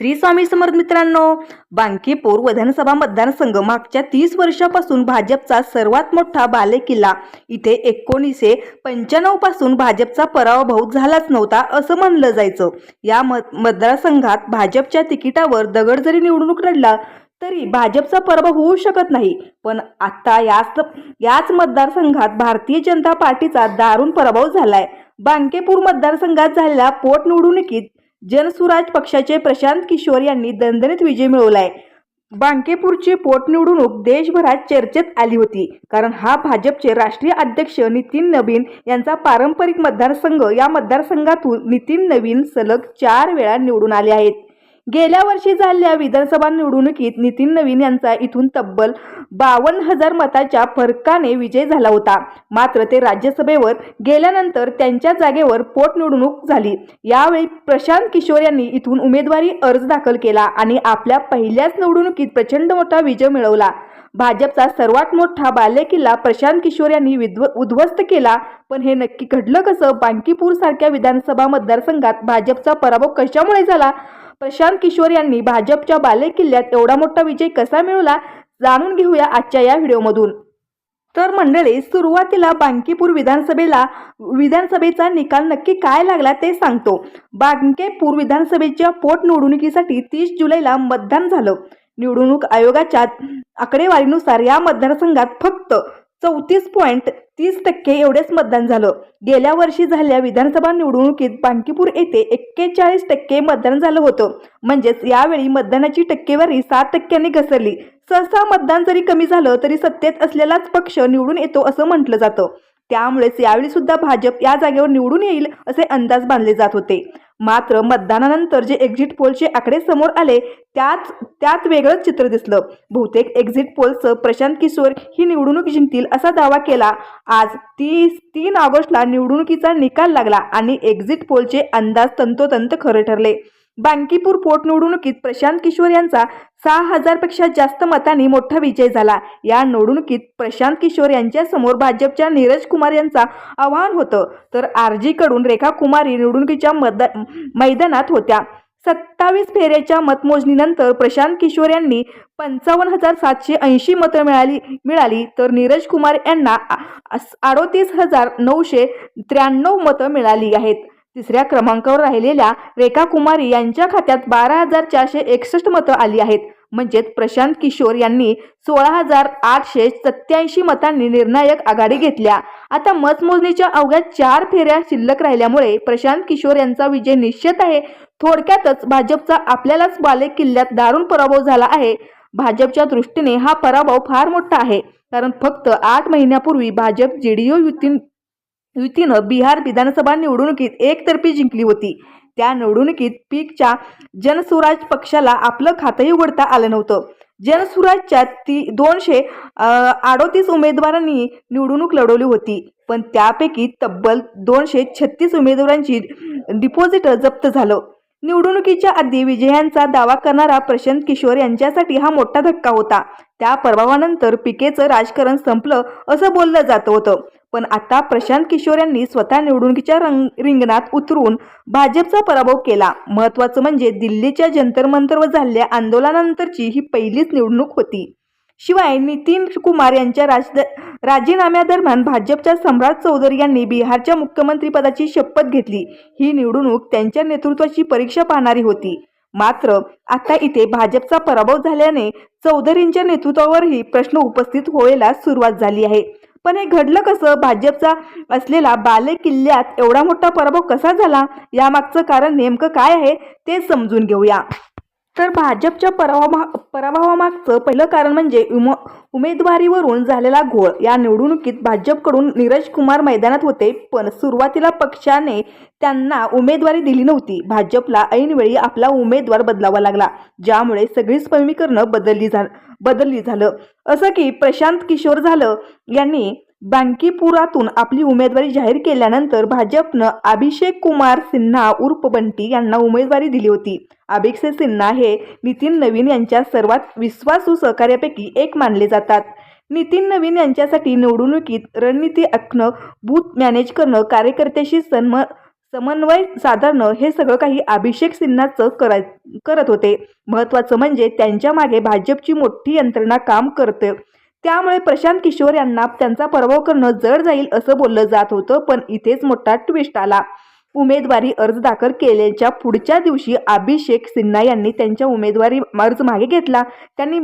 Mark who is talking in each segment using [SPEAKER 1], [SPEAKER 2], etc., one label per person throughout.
[SPEAKER 1] श्री स्वामी समर्थ मित्रांनो, बांकीपूर विधानसभा मतदारसंघ मागच्या 30 वर्षापासून भाजपचा सर्वात मोठा बालेकिल्ला. इथे 1995 पासून भाजपचा पराभव झालाच नव्हता असं म्हणलं जायचं. या मतदारसंघात भाजपच्या तिकिटावर दगड जरी निवडणूक लढला तरी भाजपचा पराभव होऊ शकत नाही. पण आता याच मतदारसंघात भारतीय जनता पार्टीचा दारुण पराभव झालाय. बांकीपूर मतदारसंघात झालेल्या पोटनिवडणुकीत जनसुराज पक्षाचे प्रशांत किशोर यांनी दणदणीत विजय मिळवलाय. बांकीपूरची पोटनिवडणूक देशभरात चर्चेत आली होती, कारण हा भाजपचे राष्ट्रीय अध्यक्ष नितीन नवीन यांचा पारंपरिक मतदारसंघ. या मतदारसंघातून नितीन नवीन सलग 4 वेळा निवडून आले आहेत. गेल्या वर्षी झालेल्या विधानसभा निवडणुकीत नितीन नवीन यांचा इथून तब्बल 52,000 मताच्या फरकाने विजय झाला होता. मात्र ते राज्यसभेवर गेल्यानंतर त्यांच्या जागेवर पोटनिवडणूक झाली. यावेळी प्रशांत किशोर यांनी इथून उमेदवारी अर्ज दाखल केला आणि आपल्या पहिल्याच निवडणुकीत प्रचंड मोठा विजय मिळवला. भाजपचा सर्वात मोठा बालेकिल्ला प्रशांत किशोर यांनी उद्ध्वस्त केला. पण हे नक्की घडलं कसं? बांकीपूर सारख्या विधानसभा मतदारसंघात भाजपचा पराभव कशामुळे झाला? प्रशांत किशोर यांनी भाजपच्या बालेकिल्ल्यात एवढा मोठा विजय कसा मिळवला, जाणून घेऊया आजच्या या व्हिडिओमधून. तर मंडळी, सुरुवातीला बांकीपूर विधानसभेचा निकाल नक्की काय लागला ते सांगतो. बांकीपूर विधानसभेच्या पोटनिवडणुकीसाठी 30 जुलैला मतदान झालं. निवडणूक आयोगाच्या आकडेवारीनुसार या मतदारसंघात फक्त 34.30% एवढेच मतदान झालं. गेल्या वर्षी झालेल्या विधानसभा निवडणुकीत बांकीपूर येथे 41% मतदान झालं होतं. म्हणजेच यावेळी मतदानाची टक्केवारी 7% घसरली. सहसा मतदान जरी कमी झालं तरी सत्तेत असलेलाच पक्ष निवडून येतो असं म्हटलं जातं. त्यामुळेच यावेळी सुद्धा भाजप या जागेवर निवडून येईल असे अंदाज बांधले जात होते. मात्र मतदानानंतर जे एक्झिट पोलचे आकडे समोर आले त्यात वेगळंच चित्र दिसलं. बहुतेक एक्झिट पोलचं प्रशांत किशोर ही निवडणूक जिंकतील असा दावा केला. आज 3 ऑगस्टला निवडणुकीचा निकाल लागला आणि एक्झिट पोलचे अंदाज तंतोतंत खरे ठरले. बांकीपूर पोटनिवडणुकीत प्रशांत किशोर यांचा 6,000 पेक्षा जास्त मतांनी मोठा विजय झाला. या निवडणुकीत प्रशांत किशोर यांच्या समोर भाजपच्या नीरज कुमार यांचा आव्हान होतं, तर आरजी कडून रेखा कुमारी निवडणुकीच्या मैदानात होत्या. 27 फेऱ्याच्या मतमोजणीनंतर प्रशांत किशोर यांनी 55,780 मतं मिळाली, तर नीरज कुमार यांना 38,993 मतं मिळाली आहेत. तिसऱ्या क्रमांकावर राहिलेल्या रेखा कुमारी यांच्या खात्यात 12,461 मतं आली आहेत. म्हणजेच प्रशांत किशोर यांनी 16,887 मतांनी निर्णायक आघाडी घेतल्या. आता मतमोजणीच्या अवघ्या 4 फेऱ्या शिल्लक राहिल्यामुळे प्रशांत किशोर यांचा विजय निश्चित आहे. थोडक्यातच भाजपचा आपल्यालाच बालेकिल्ल्यात दारुण पराभव झाला आहे. भाजपच्या दृष्टीने हा पराभव फार मोठा आहे, कारण फक्त 8 महिन्यापूर्वी भाजप जेडीयू युतीनं बिहार विधानसभा निवडणुकीत एकतर्फी जिंकली होती. त्या निवडणुकीत पीकच्या जनसुराज पक्षाला आपलं खातंही उघडता आलं नव्हतं. जनसुराजच्या 238 उमेदवारांनी निवडणूक लढवली होती, पण त्यापैकी तब्बल 236 उमेदवारांची डिपॉझिट जप्त झालं. निवडणुकीच्या आधी विजयांचा दावा करणारा प्रशांत किशोर यांच्यासाठी हा मोठा धक्का होता. त्या पराभवानंतर पीकेचं राजकारण संपलं असं बोललं जात होतं. पण आता प्रशांत किशोर यांनी स्वतः निवडणुकीच्या रिंगणात उतरून भाजपचा पराभव केला. महत्त्वाचं म्हणजे दिल्लीच्या जंतर मंतरवर झालेल्या आंदोलनानंतरची ही पहिलीच निवडणूक होती. शिवाय नितीन कुमार यांच्या राजीनाम्यादरम्यान भाजपच्या सम्राट चौधरी यांनी बिहारच्या मुख्यमंत्रीपदाची शपथ घेतली. ही निवडणूक त्यांच्या नेतृत्वाची परीक्षा पाहणारी होती. मात्र आता इथे भाजपचा पराभव झाल्याने चौधरींच्या नेतृत्वावरही प्रश्न उपस्थित व्हायला सुरुवात झाली आहे. पण हे घडलं कसं? भाजपचा असलेला बालेकिल्ल्यात एवढा मोठा पराभव कसा झाला? यामागचं कारण नेमकं काय आहे ते समजून घेऊया. तर भाजपच्या पराभवामागचं पहिलं कारण म्हणजे उमेदवारीवरून झालेला घोळ. या निवडणुकीत भाजपकडून नीरज कुमार मैदानात होते, पण सुरुवातीला पक्षाने त्यांना उमेदवारी दिली नव्हती. भाजपला ऐनवेळी आपला उमेदवार बदलावा लागला, ज्यामुळे सगळीच समीकरणं बदलली झालं. असं की प्रशांत किशोर यांनी बांकीपुरातून आपली उमेदवारी जाहीर केल्यानंतर भाजपनं अभिषेक कुमार सिन्हा उर्फ बंटी यांना उमेदवारी दिली होती. अभिषेक सिन्हा हे नितीन नवीन यांच्या सर्वात विश्वासू सहकार्यापैकी एक मानले जातात. नितीन नवीन यांच्यासाठी निवडणुकीत रणनीती आखणं, बूथ मॅनेज करणं, कार्यकर्त्याशी समन्वय साधणं हे सगळं काही अभिषेक सिन्हाचं करत होते. महत्त्वाचं म्हणजे त्यांच्या मागे भाजपची मोठी यंत्रणा काम करते. त्यामुळे प्रशांत किशोर यांना त्यांचा पराभव करणं जड जाईल असं बोललं जात होतं. पण इथेच मोठा ट्विस्ट आला. उमेदवारी अर्ज दाखल केल्याच्या पुढच्या दिवशी अभिषेक सिन्हा यांनी त्यांच्या उमेदवारी अर्ज मागे घेतला. त्यांनी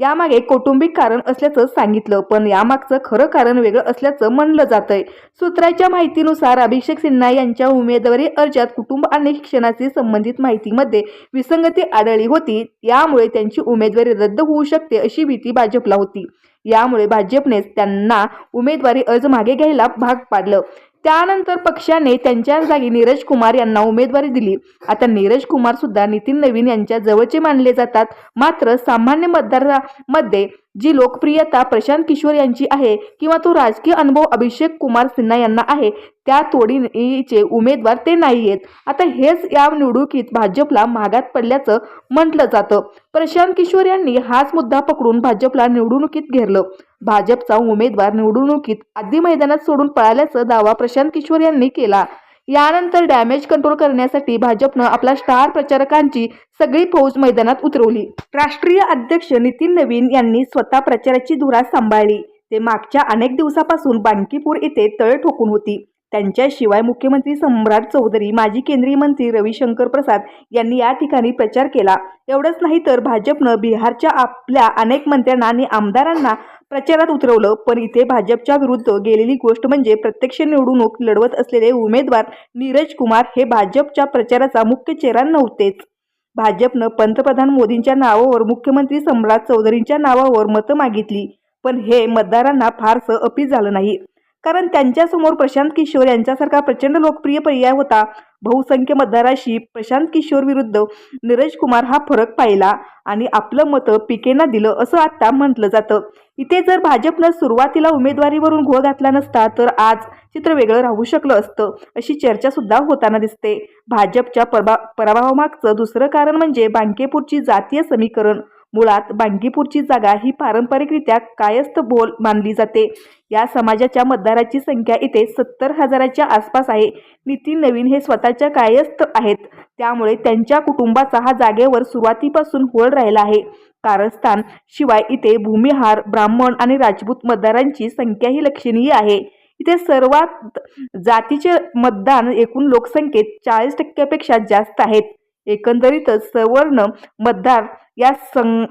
[SPEAKER 1] यामागे कौटुंबिक कारण असल्याचं सांगितलं. पण यामागचं खरं कारण वेगळं असल्याचं म्हणलं जातंय. सूत्रांच्या माहितीनुसार अभिषेक सिन्हा यांच्या उमेदवारी अर्जात कुटुंब आणि शिक्षणाशी संबंधित माहितीमध्ये विसंगती आढळली होती. यामुळे त्यांची उमेदवारी रद्द होऊ शकते अशी भीती भाजपला होती. यामुळे भाजपनेच त्यांना उमेदवारी अर्ज मागे घ्यायला भाग पाडलं. त्यानंतर पक्षाने त्यांच्या जागी नीरज कुमार यांना उमेदवारी दिली. आता नीरज कुमार सुद्धा नितीन नवीन यांच्या जवळचे मानले जातात. मात्र सामान्य मतदारांमध्ये जी लोकप्रियता प्रशांत किशोर यांची आहे किंवा तो राजकीय अनुभव अभिषेक कुमार सिन्हा यांना आहे, त्या तोडीचे उमेदवार ते नाहीयेत. आता हेच या निवडणुकीत भाजपला मागात पडल्याचं म्हटलं जातं. प्रशांत किशोर यांनी हाच मुद्दा पकडून भाजपला निवडणुकीत घेरलं. भाजपचा उमेदवार निवडणुकीत आधी मैदानात सोडून पळाल्याचा दावा प्रशांत किशोर यांनी केला. यानंतर डॅमेज कंट्रोल करण्यासाठी भाजपनं आपल्या स्टार प्रचारकांची सगळी फौज मैदानात उतरवली. राष्ट्रीय अध्यक्ष नितीन नवीन यांनी स्वतः प्रचाराची धुरा सांभाळली. ते मागच्या अनेक दिवसापासून बांकीपूर येथे तळ ठोकून होती. त्यांच्याशिवाय मुख्यमंत्री सम्राट चौधरी, माजी केंद्रीय मंत्री रविशंकर प्रसाद यांनी या ठिकाणी प्रचार केला. एवढंच नाही तर भाजपनं बिहारच्या आपल्या अनेक मंत्र्यांना आणि आमदारांना प्रचारात उतरवलं. पण इथे भाजपच्या विरुद्ध गेलेली गोष्ट म्हणजे प्रत्यक्ष निवडणूक लढवत असलेले उमेदवार नीरज कुमार हे भाजपच्या प्रचाराचा मुख्य चेहरा नव्हतेच. भाजपनं पंतप्रधान मोदींच्या नावावर, मुख्यमंत्री सम्राट चौधरींच्या नावावर मतं मागितली. पण हे मतदारांना फारसं अपील झालं नाही. कारण त्यांच्यासमोर प्रशांत किशोर यांच्यासारखा प्रचंड लोकप्रिय पर्याय होता. बहुसंख्य मतदारांशी प्रशांत किशोर विरुद्ध नीरज कुमार हा फरक पाहिला आणि आपलं मतं पीकेंना दिलं असं आता म्हटलं जातं. इथे जर भाजपनं सुरुवातीला उमेदवारीवरून घोळ घातला नसता तर आज चित्र वेगळं राहू शकलं असतं, अशी चर्चा सुद्धा होताना दिसते. भाजपच्या पराभवामागचं दुसरं कारण म्हणजे बांकेपूरची जातीय समीकरण. मुळात बांकीपूरची जागा ही पारंपरिकरित्या कायस्थ बोल मानली जाते. या समाजाच्या मतदाराची संख्या इथे 70,000च्या आसपास आहे. नितीन नवीन हे स्वतःच्या कायस्थ आहेत. त्यामुळे त्यांच्या कुटुंबाचा हा जागेवर सुरुवातीपासून होळ राहिला आहे. कारस्थान शिवाय इथे भूमिहार, ब्राह्मण आणि राजपूत मतदारांची संख्याही लक्षणीय आहे. इथे सर्वात जातीचे मतदान एकूण लोकसंख्येत 40% जास्त आहेत. एकंदरीतच सवर्ण मतदार या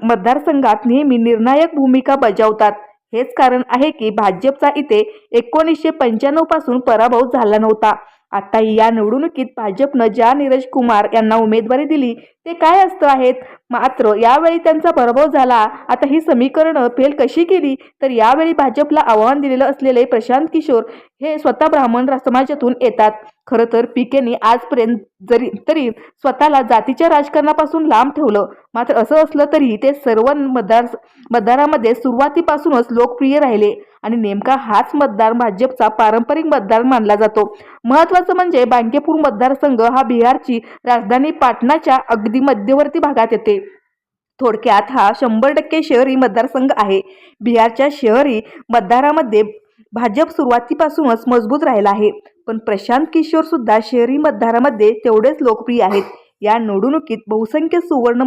[SPEAKER 1] मतदारसंघात नेहमी निर्णायक भूमिका बजावतात. हेच कारण आहे की भाजपचा इथे 1995 पासून पराभव झाला नव्हता. आता या निवडणुकीत भाजपनं ज्या नीरज कुमार यांना उमेदवारी दिली ते काय असतं आहेत. मात्र यावेळी त्यांचा पराभव झाला. आता ही समीकरणं फेल कशी केली तर यावेळी भाजपला आव्हान दिलेलं असलेले प्रशांत किशोर हे स्वतः ब्राह्मण समाजातून येतात. खरं तर पीकेंनी आजपर्यंत तरी स्वतःला जातीच्या राजकारणापासून लांब ठेवलं. मात्र असं असलं तरी ते सर्व मतदारांमध्ये सुरुवातीपासूनच लोकप्रिय राहिले आणि नेमका हाच मतदार भाजपचा पारंपरिक मतदार मानला जातो. महत्त्वाचं म्हणजे बांकेपूर मतदारसंघ हा बिहारची राजधानी पाटणाच्या अगदी मध्यवर्ती भागात येते. थोडक्यात हा 100% शहरी मतदारसंघ आहे. बिहारच्या शहरी मतदारामध्ये भाजप सुरुवातीपासूनच मजबूत राहिला आहे. पण प्रशांत किशोर सुद्धा शहरी मतदारामध्ये तेवढेच लोकप्रिय आहेत. या निवडणुकीत बहुसंख्य सुवर्ण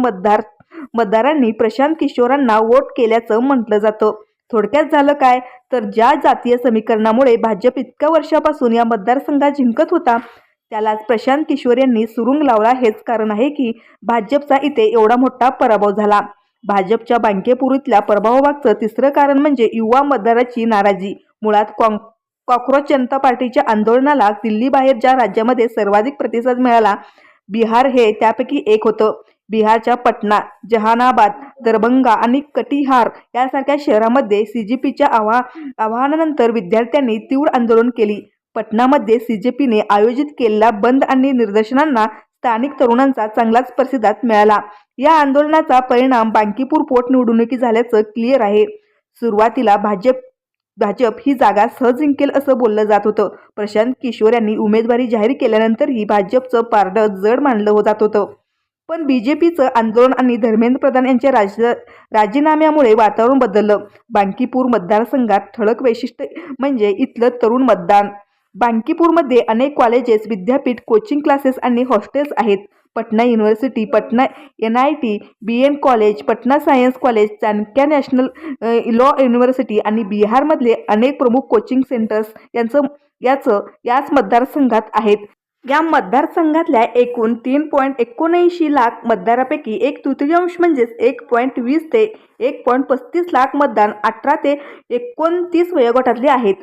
[SPEAKER 1] मतदारांनी प्रशांत किशोरांना वोट केल्याचं म्हटलं जातं. थोडक्यात झालं काय तर ज्या जातीय समीकरणामुळे भाजप इतक्या वर्षापासून या मतदारसंघात जिंकत होता त्यालाच प्रशांत किशोर यांनी सुरुंग लावला. हेच कारण आहे की भाजपचा इथे एवढा मोठा पराभव झाला. भाजपच्या बांकेपूरीतल्या पराभवामागचं तिसरं कारण म्हणजे युवा मतदाराची नाराजी. मुळात कॉक्रोच जनता पार्टीच्या आंदोलनाला दिल्लीबाहेर ज्या राज्यामध्ये सर्वाधिक प्रतिसाद मिळाला, बिहार हे त्यापैकी एक होतं. बिहारच्या पटना, जहानाबाद, दरभंगा आणि कटिहार यासारख्या शहरांमध्ये सीजेपीच्या आवाहनानंतर विद्यार्थ्यांनी तीव्र आंदोलन केली. पटनामध्ये सीजेपीने आयोजित केलेल्या बंद आणि निदर्शनांना स्थानिक तरुणांचा चांगलाच प्रतिसाद मिळाला. या आंदोलनाचा परिणाम बांकीपूर पोटनिवडणुकी झाल्याचं क्लिअर आहे. सुरुवातीला भाजप ही जागा सहज जिंकेल असं बोललं जात होतं. प्रशांत किशोर यांनी उमेदवारी जाहीर केल्यानंतरही भाजपचं पारडं जड मानलं जात होतं. पण बीजेपीचं आंदोलन आणि धर्मेंद्र प्रधान यांच्या राजीनाम्यामुळे वातावरण बदललं. बांकीपूर मतदारसंघात ठळक वैशिष्ट्य म्हणजे इथलं तरुण मतदान. बांकीपूरमध्ये अनेक कॉलेजेस, विद्यापीठ, कोचिंग क्लासेस आणि हॉस्टेल्स आहेत. Patna university, Patna NIT, BN college, Patna science college, Chanakya national law university आणि बिहारमधले अनेक प्रमुख कोचिंग सेंटर्स याच मतदारसंघात आहेत. या मतदारसंघातल्या एकूण 3.79 लाख मतदारापैकी 1/3 म्हणजेच 1.20 ते 1.35 लाख मतदार 18 ते 29 वयोगटातले आहेत.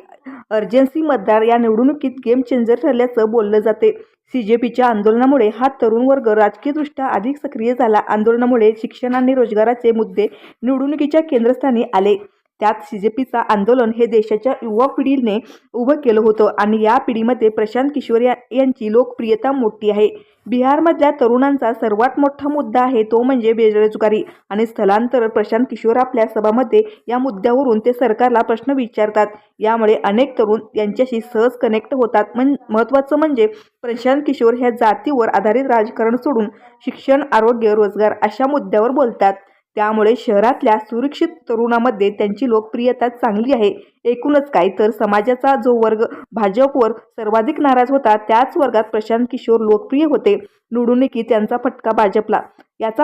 [SPEAKER 1] अर्जन्सी मतदार या निवडणुकीत गेम चेंजर ठरल्याचं बोललं जाते. CJPच्या आंदोलनामुळे हा तरुण वर्ग राजकीयदृष्ट्या अधिक सक्रिय झाला. आंदोलनामुळे शिक्षण आणि रोजगाराचे मुद्दे निवडणुकीच्या केंद्रस्थानी आले. त्यात CJPचं आंदोलन हे देशाच्या युवा पिढीने उभं केलं होतं आणि या पिढीमध्ये प्रशांत किशोर यांची लोकप्रियता मोठी आहे. बिहारमधल्या तरुणांचा सर्वात मोठा मुद्दा आहे तो म्हणजे बेरोजगारी आणि स्थलांतर. प्रशांत किशोर आपल्या सभामध्ये या मुद्द्यावरून ते सरकारला प्रश्न विचारतात. यामुळे अनेक तरुण यांच्याशी सहज कनेक्ट होतात. महत्त्वाचं म्हणजे प्रशांत किशोर ह्या जातीवर आधारित राजकारण सोडून शिक्षण, आरोग्य, रोजगार अशा मुद्द्यावर बोलतात. त्यामुळे शहरातल्या सुशिक्षित तरुणांमध्ये त्यांची लोकप्रियता चांगली आहे. एकूणच काय तर समाजाचा जो वर्ग भाजपवर सर्वाधिक नाराज होता त्याच वर्गात प्रशांत किशोर लोकप्रिय होते. निवडणुकीत याचा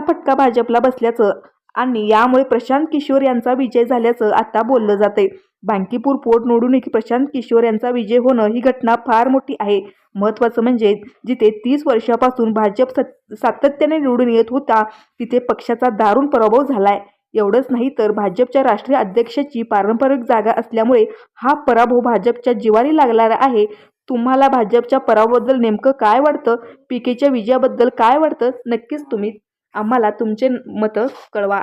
[SPEAKER 1] फटका भाजपला बसल्याचं आणि यामुळे प्रशांत किशोर यांचा विजय झाल्याचं आता बोललं जातंय. बांकीपूर पोटनिवडणुकीत प्रशांत किशोर यांचा विजय होणं ही घटना फार मोठी आहे. महत्त्वाचं म्हणजे जिथे 30 वर्षापासून भाजप सातत्याने निवडून येत होता तिथे पक्षाचा दारुण पराभव झालाय. एवढंच नाही तर भाजपच्या राष्ट्रीय अध्यक्षाची पारंपरिक जागा असल्यामुळे हा पराभव भाजपच्या जिव्हारी लागणार आहे. तुम्हाला भाजपच्या पराभवाबद्दल नेमकं काय वाटतं? PKच्या विजयाबद्दल काय वाटतं? नक्कीच तुम्ही आम्हाला तुमचे मतं कळवा.